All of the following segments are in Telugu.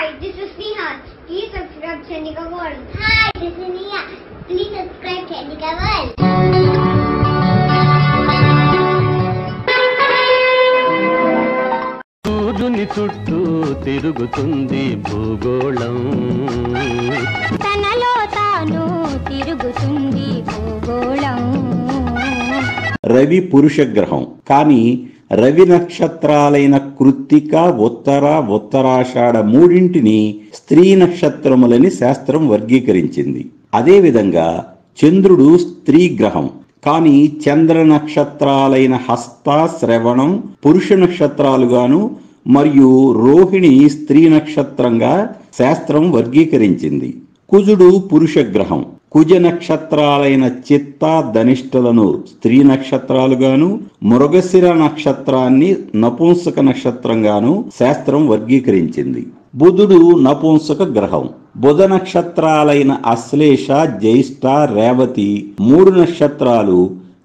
Hi, this is Neha. Please subscribe Chandika World. Hi, this is Neha. Please subscribe Chandika World. సూర్యుని చుట్టూ తిరుగుతుంది భూగోళం, తనలో తాను తిరుగుతుంది భూగోళం. రవి పురుష గ్రహం, కానీ రవి నక్షత్రాలైన కృత్తిక, ఉత్తర, ఉత్తరాషాఢ మూడింటిని స్త్రీ నక్షత్రములని శాస్త్రం వర్గీకరించింది. అదేవిధంగా చంద్రుడు స్త్రీ గ్రహం, కానీ చంద్ర నక్షత్రాలైన హస్త, శ్రవణం పురుష నక్షత్రాలుగాను మరియు రోహిణి స్త్రీ నక్షత్రంగా శాస్త్రం వర్గీకరించింది. కుజుడు పురుష గ్రహం, కుజ నక్షత్రాలైన చిత్త, ధనిష్టలను స్త్రీ నక్షత్రాలుగాను, మృగశిర నక్షత్రాన్ని నపుంసక నక్షత్రంగాను శాస్త్రం వర్గీకరించింది. బుధుడు నపుంసక గ్రహం, బుధ నక్షత్రాలైన అశ్లేష, జ్యేష్ఠ, రేవతి మూడు నక్షత్రాలు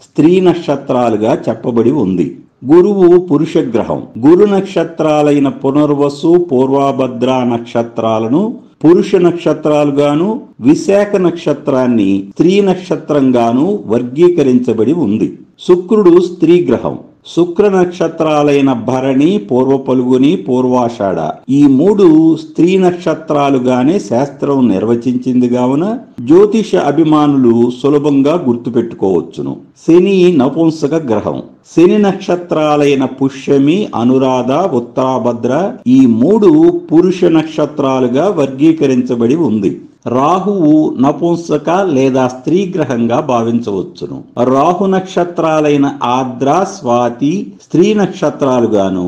స్త్రీ నక్షత్రాలుగా చెప్పబడి ఉంది. గురువు పురుష గ్రహం, గురు నక్షత్రాలైన పునర్వసు, పూర్వభద్ర నక్షత్రాలను పురుష నక్షత్రాలుగాను, విశాఖ నక్షత్రాన్ని స్త్రీ నక్షత్రంగాను వర్గీకరించబడి ఉంది. శుక్రుడు స్త్రీ గ్రహం, శుక్ర నక్షత్రాలైన భరణి, పూర్వ పల్గుని, పూర్వాషాఢ ఈ మూడు స్త్రీ నక్షత్రాలుగానే శాస్త్రం నిర్వచించింది కావున జ్యోతిష అభిమానులు సులభంగా గుర్తుపెట్టుకోవచ్చును. శని నపుంసక గ్రహం, శని నక్షత్రాలైన పుష్యమి, అనురాధ, ఉత్తరాభద్ర ఈ మూడు పురుష నక్షత్రాలుగా వర్గీకరించబడి ఉంది. రాహువు నపుంసక లేదా స్త్రీ గ్రహంగా భావించవచ్చును. రాహు నక్షత్రాలైన ఆర్ద్ర, స్వాతి స్త్రీ నక్షత్రాలుగాను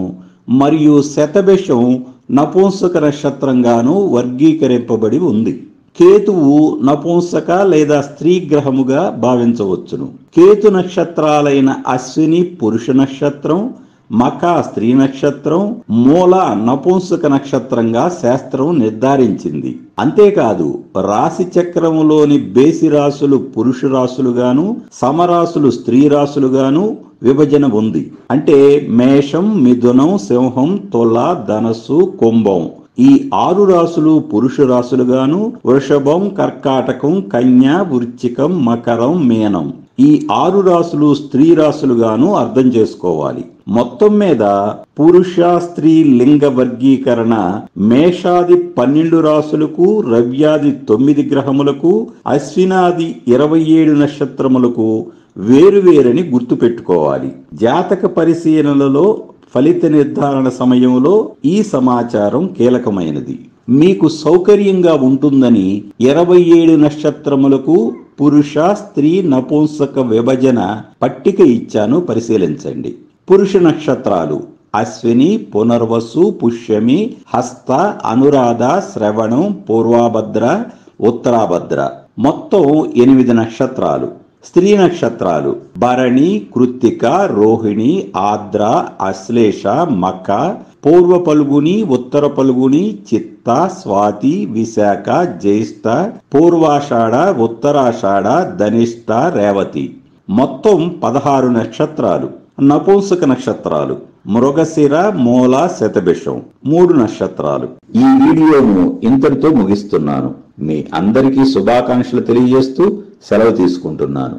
మరియు శతభిషం నపుంసక నక్షత్రంగాను వర్గీకరింపబడి ఉంది. కేతువు నపుంసక లేదా స్త్రీ గ్రహముగా భావించవచ్చును. కేతు నక్షత్రాలైన అశ్విని పురుష నక్షత్రం, మఖ స్త్రీ నక్షత్రం, మూల నపుంసక నక్షత్రంగా శాస్త్రం నిర్ధారించింది. అంతేకాదు రాశి చక్రములోని బేసి రాశులు పురుష రాశులుగాను, సమరాశులు స్త్రీ రాశులుగాను విభజన ఉంది. అంటే మేషం, మిథునం, సింహం, తుల, ధనస్సు, కుంభం ఈ 6 రాశులు పురుష రాశులుగాను, వృషభం, కర్కాటకం, కన్య, వృశ్చికం, మకరం, మీనం ఈ 6 రాశులు స్త్రీ రాశులుగాను అర్థం చేసుకోవాలి. మొత్తం మీద పురుష స్త్రీ లింగ వర్గీకరణ మేషాది 12 రాశులకు, రవ్యాది 9 గ్రహములకు, అశ్వినాది 27 నక్షత్రములకు వేరువేరని గుర్తుపెట్టుకోవాలి. జాతక పరిశీలనలలో ఫలిత నిర్ధారణ సమయంలో ఈ సమాచారం కీలకమైనది. మీకు సౌకర్యంగా ఉంటుందని 27 నక్షత్రములకు పురుష స్త్రీ నపుంసక విభజన పట్టిక ఇచ్చాను, పరిశీలించండి. పురుష నక్షత్రాలు అశ్విని, పునర్వసు, పుష్యమి, హస్త, అనురాధ, శ్రవణం, పూర్వభద్ర, ఉత్తరాభద్ర మొత్తం 8 నక్షత్రాలు. స్త్రీ నక్షత్రాలు భరణి, కృత్తిక, రోహిణి, ఆర్ద్ర, అశ్లేష, మఖ, పూర్వ పల్గుని, ఉత్తర పల్గుని, చిత్త, స్వాతి, విశాఖ, జ్యేష్ఠ, పూర్వాషాఢ, ఉత్తరాషాఢ, ధనిష్ట, రేవతి మొత్తం 16 నక్షత్రాలు. నపుంసక నక్షత్రాలు మృగశిర, మూల, శతభిషం 3 నక్షత్రాలు. ఈ వీడియోను ఇంతటితో ముగిస్తున్నాను. మీ అందరికీ శుభాకాంక్షలు తెలియజేస్తూ సెలవు తీసుకుంటున్నాను.